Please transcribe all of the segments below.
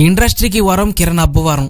ఇండస్ట్రీకి వరం కిరణ్ అబ్బవరం.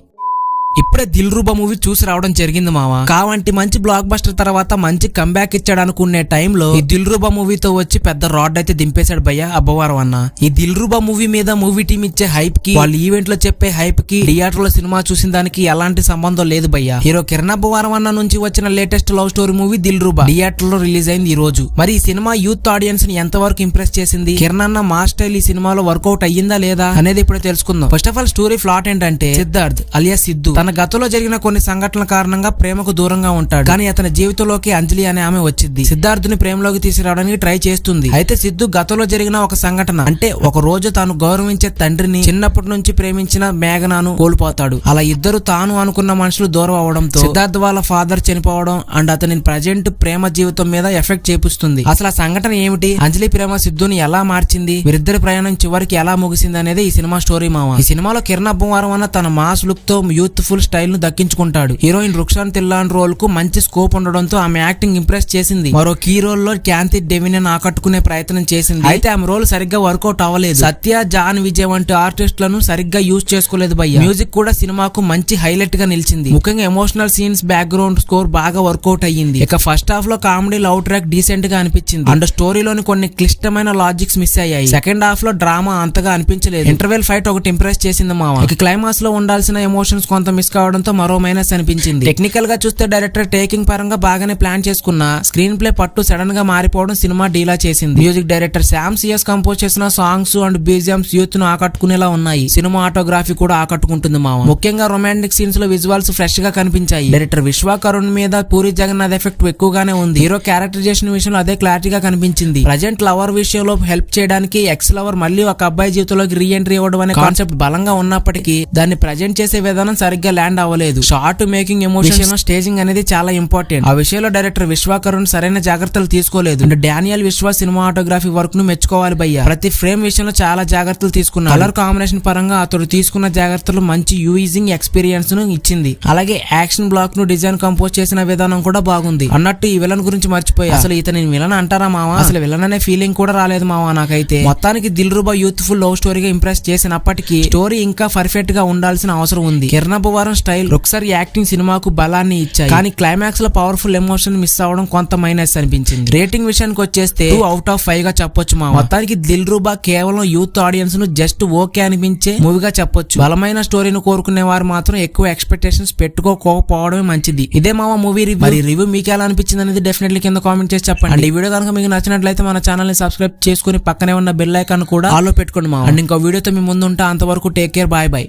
ఇప్పుడే దిల్ రూబా మూవీ చూసి రావడం జరిగింది మావా. కావంటి మంచి బ్లాక్ బస్టర్ తర్వాత మంచి కంబ్యాక్ ఇచ్చాడు అనుకునే టైంలో ఈ దిల్ రూబా మూవీతో వచ్చి పెద్ద రాడ్ అయితే దింపేశాడు భయ్య అబ్బవరం అన్న. ఈ దిల్ రూబా మూవీ మీద మూవీ టీం ఇచ్చే హైప్ కి, వాళ్ళు ఈవెంట్ లో చెప్పే హైప్ కి, థియేటర్ లో సినిమా చూసిన దానికి ఎలాంటి సంబంధం లేదు భయ్య. హీరో కిరణ్ అబ్బవరం అన్న నుంచి వచ్చిన latest love story movie Dilruba theatre లో రిలీజ్ అయింది ఈ రోజు. మరి ఈ సినిమా యూత్ ఆడియన్స్ ని ఎంతవరకు ఇంప్రెస్ చేసింది, కిరణ్ అన్న మా స్టైల్ ఈ సినిమాలో వర్కౌట్ అయ్యిందా లేదా అనేది ఇప్పుడు తెలుసుకుందాం. First of all story plot ఏంటంటే, సిద్ధార్థ్ అలియా సిద్ధు తన గతంలో జరిగిన కొన్ని సంఘటనల కారణంగా ప్రేమకు దూరంగా ఉంటాడు. కానీ అతని జీవితంలోకి అంజలి అనే ఆమె వచ్చింది. సిద్ధార్థుని ప్రేమలోకి తీసుకురావడానికి ట్రై చేస్తుంది. అయితే సిద్ధు గతంలో జరిగిన ఒక సంఘటన, అంటే ఒక రోజు తాను గౌరవించే తండ్రిని, చిన్నప్పటి నుంచి ప్రేమించిన మేఘనాను కోల్పోతాడు. అలా ఇద్దరు తాను అనుకున్న మనుషులు దూరం అవడంతో సిద్ధార్థ్ వాళ్ళ ఫాదర్ చనిపోవడం అండ్ అతని ప్రజెంట్ ప్రేమ జీవితం మీద ఎఫెక్ట్ చేపిస్తుంది. అసలు ఆ సంఘటన ఏమిటి, అంజలి ప్రేమ సిద్ధుని ఎలా మార్చింది, వీరిద్దరి ప్రయాణం చివరికి ఎలా ముగిసింది అనేది ఈ సినిమా స్టోరీ మావా. ఈ సినిమాలో కిరణ్ అబ్బవరం అన్న తన మాస్ లుక్ తో యూత్ఫుల్ స్టైల్ ను దక్కించుకుంటాడు. హీరోయిన్ రుక్సాన్ తిల్లాన్ రోల్ కు మంచి స్కోప్ ఉండడంతో ఆమె యాక్టింగ్ ఇంప్రెస్ చేసింది. మరో కీ రోల్ లో క్యాంతి డెవిన్ ఆకట్టుకునే ప్రయత్నం చేసింది. అయితే ఆమె రోల్ సరిగ్గా వర్కౌట్ అవ్వలేదు. సత్య, జాన్ విజయ్ వంటి ఆర్టిస్టులను సరిగ్గా యూజ్ చేసుకోలేదు భయ్య. మ్యూజిక్ కూడా సినిమాకు మంచి హైలైట్ గా నిలిచింది. ముఖ్యంగా ఎమోషనల్ సీన్స్, బ్యాక్గ్రౌండ్ స్కోర్ బాగా వర్కౌట్ అయ్యింది. ఇక ఫస్ట్ హాఫ్ లో కామెడీ లవ్ ట్రాక్ డీసెంట్ గా అనిపించింది అండ్ స్టోరీలోని కొన్ని క్లిష్టమైన లాజిక్స్ మిస్ అయ్యాయి. సెకండ్ హాఫ్ లో డ్రామా అంతగా అనిపించలేదు. ఇంటర్వెల్ ఫైట్ ఒకటి ఇంప్రెస్ చేసింది మావా. ఇక క్లైమాక్స్ లో ఉండాల్సిన ఎమోషన్స్ కొంత మిస్ కావడంతో మరో మైనస్ అనిపించింది. టెక్నికల్ గా చూస్తే డైరెక్టర్ టేకింగ్ పరంగా బాగానే ప్లాన్ చేసుకున్న స్క్రీన్ ప్లే పట్టు సడన్ గా మారిపోవడం సినిమా డీలా చేసింది. Music director Sam CS compose చేసిన సాంగ్స్ అండ్ బీజిఎమ్స్ యూత్ ను ఆకట్టుకునేలా ఉన్నాయి. సినిమా ఆటోగ్రఫీ కూడా ఆకట్టుకుంటుంది మావ. ముఖ్యంగా రొమాంటిక్ సీన్స్ లో విజువల్స్ ఫ్రెష్ గా కనిపించాయి. డైరెక్టర్ విశ్వకరుణ్ మీద పూరి జగన్నాథ్ ఎఫెక్ట్ ఎక్కువగానే ఉంది. హీరో క్యారెక్టరైజేషన్ విషయంలో అదే క్లారిటీగా కనిపించింది. ప్రజెంట్ లవర్ విషయంలో హెల్ప్ చేయడానికి ఎక్స్ లవర్ మళ్ళీ ఒక అబ్బాయి జీవితంలోకి రీ ఎంట్రీ ఇవ్వడం అనే కాన్సెప్ట్ బలంగా ఉన్నప్పటికీ దాన్ని ప్రజెంట్ చేసే విధానం సరిగ్గా ల్యాండ్ అవ్వలేదు. షార్ట్ మేకింగ్, ఎమోషన్, స్టేజింగ్ అనేది చాలా ఇంపార్టెంట్. ఆ విషయంలో డైరెక్టర్ విశ్వకరుణ్ సరైన జాగ్రత్తలు తీసుకోలేదు. డానియల్ విశ్వ సినిమాటోగ్రఫీ వర్క్ ను మెచ్చుకోవాలి భయ్య. ప్రతి ఫ్రేమ్ విషయంలో చాలా జాగ్రత్తలు తీసుకున్నారు. కలర్ కాంబినేషన్ పరంగా అతడు తీసుకున్న జాగ్రత్తలు మంచి యూజింగ్ ఎక్స్పీరియన్స్ ను ఇచ్చింది. అలాగే యాక్షన్ బ్లాక్ ను డిజైన్ కంపోజ్ చేసిన విధానం కూడా బాగుంది. అన్నట్టు ఈ విలన్ గురించి మర్చిపోయి, అసలు ఇతని విలన్ అంటారా మావా? అసలు విలన్ అనే ఫీలింగ్ కూడా రాలేదు మావా నాకైతే. మొత్తానికి దిల్ రూబా యూత్ఫుల్ లవ్ స్టోరీగా ఇంప్రెస్ చేసినప్పటికీ స్టోరీ ఇంకా పర్ఫెక్ట్ గా ఉండాల్సిన అవసరం ఉంది. కిరణ్ అబ్బవరం స్టైల్, రుక్సర్ యాక్టింగ్ సినిమాకు బలాన్ని ఇచ్చాయి. కానీ క్లైమాక్స్ లో పవర్ఫుల్ ఎమోషన్ మిస్ అవడం కొంత మైనస్ అనిపించింది. రేటింగ్ విషయానికి వచ్చేస్తే 2/5 గా చెప్పొచ్చు మా. మొత్తానికి దిల్ రూబా కేవలం యూత్ ఆడియన్స్ ను జస్ట్ ఓకే అనిపించే మూవీగా చెప్పొచ్చు. బలమైన స్టోరీని కోరుకునే వారు మాత్రం ఎక్కువ ఎక్స్పెక్టేషన్స్ పెట్టుకోకపోవడమే మంచిది. ఇదే మావా మూవీ రివ్యూ. మరి రివ్యూ మీకు ఎలా అనిపించింది అనేది డెఫినెట్లీ కింద కామెంట్ చేసి చెప్పండి. అండ్ ఈ వీడియో కనుక మీకు నచ్చినట్లయితే మన ఛానల్ ని సబ్స్క్రైబ్ చేసుకుని పక్కనే ఉన్న బెల్ ఐకాన్ కూడా ఆల్ లో పెట్టుకోండి మా. అండ్ ఇంకో వీడియోతో మీ ముందు ఉంటా. అంతవరకు టేక్ కేర్, బాయ్ బాయ్.